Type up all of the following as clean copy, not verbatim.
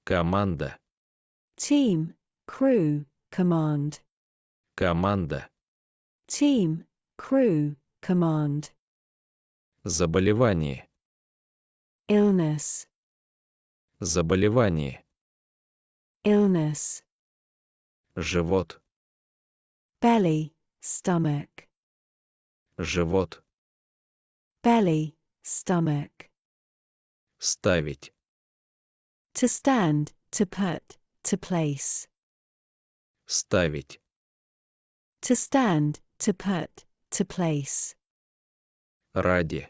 Команда. Team, crew, command. Команда. Team, crew, command. Заболевание. Illness, Заболевание. illness. Живот. Belly, stomach. Живот. Belly, stomach. Ставить. To stand, to put, to place. Ставить. To stand, to put, to place. Ради.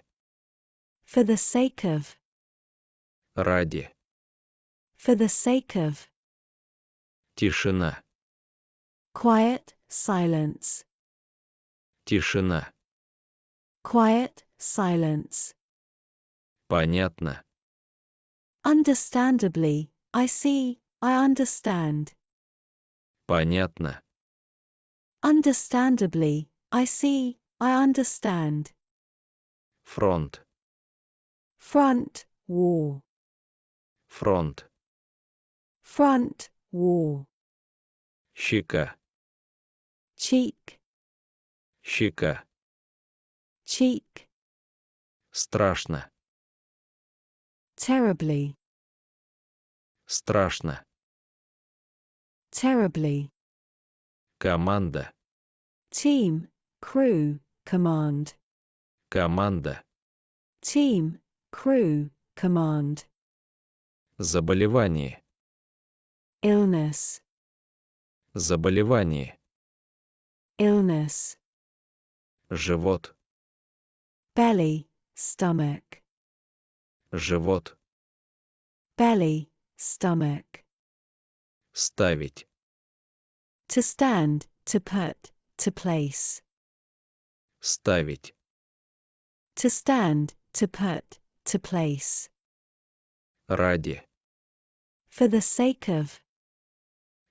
For the sake of. Ради. For the sake of. Тишина. Quiet, silence. Тишина. Quiet, silence. Понятно. Understandably, I see, I understand. Понятно. Understandably, I see, I understand. Фронт. Front, war. Фронт. Front, war. Щека. Cheek, Щека. cheek. Страшно. Terribly, Страшно. terribly. Команда. Team, crew, command. Команда. Team, crew, command. Заболевание. Illness, Заболевание. illness. Живот. Belly, stomach. Живот. Belly, stomach. Ставить. To stand, to put, to place. Ставить. To stand, to put, to place. Ради. For the sake of.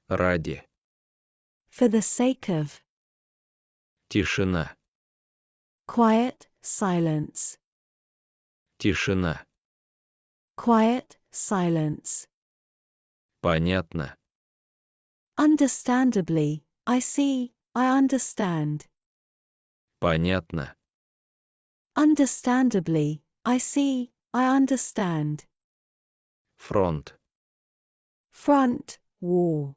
Ради. For the sake of. Тишина. Quiet, silence. Тишина. Quiet, silence. Понятно. Understandably, I see, I understand. Понятно. Understandably, I see, I understand. Фронт. Front, war.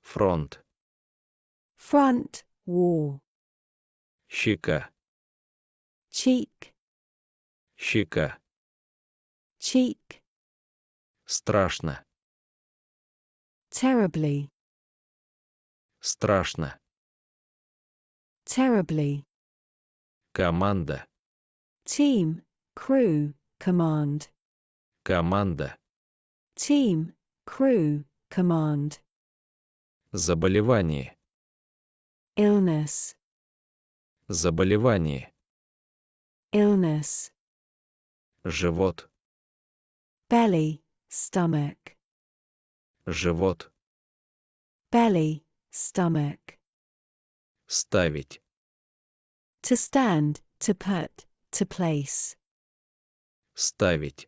Фронт. Front, war. Щека. Cheek, Щека. cheek. Страшно. Terribly, Страшно. terribly. Команда. Team, crew, command. Команда. Team, crew, command. Заболевание. Illness, Заболевание. illness. Живот. Belly, stomach. Живот. Belly, stomach. Ставить. To stand, to put, to place. Ставить.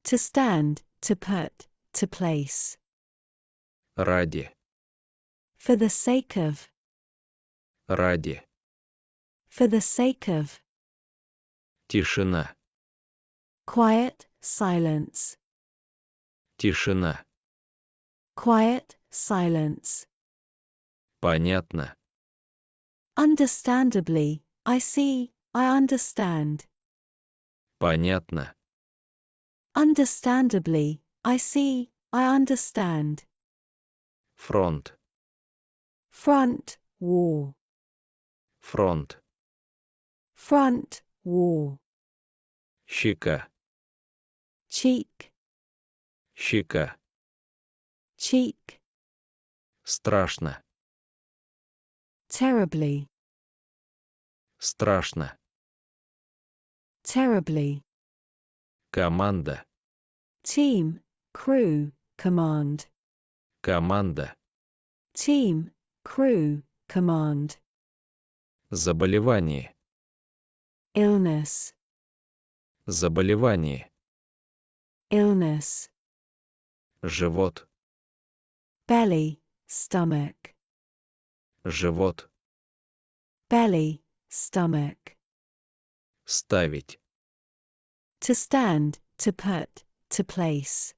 To stand, to put, to place. Ради. For the sake of. Ради. For the sake of. Тишина. Quiet, silence. Тишина. Quiet, silence. Понятно. Understandably, I see, I understand. Понятно. Understandably, I see, I understand. Фронт. Front, war. Фронт. Front, war. Щека. Cheek, Щека. cheek. Страшно. Terribly, Страшно. terribly. Команда. Team, crew, command. Команда. Team, crew, command. Заболевание. Illness, Заболевание. illness. живот, belly, stomach, живот, belly, stomach. ставить, To stand, to put, to place.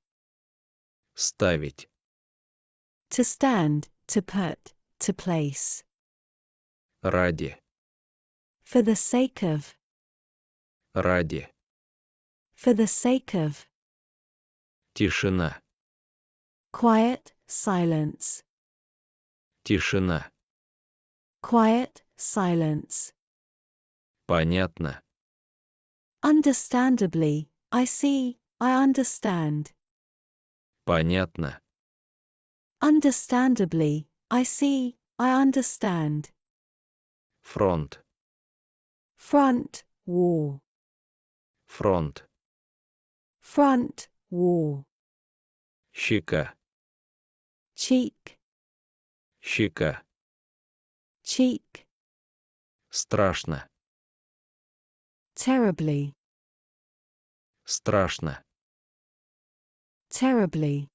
ставить, To stand, to put, to place. ради, For the sake of, ради, for the sake of. тишина, Quiet, silence. тишина, Quiet, silence. понятно, Understandably, I see, I understand. понятно, Understandably, I see, I understand. фронт, Front, war. фронт, Front, war. щека, Cheek, щека, cheek. страшно, Terribly, страшно, terribly.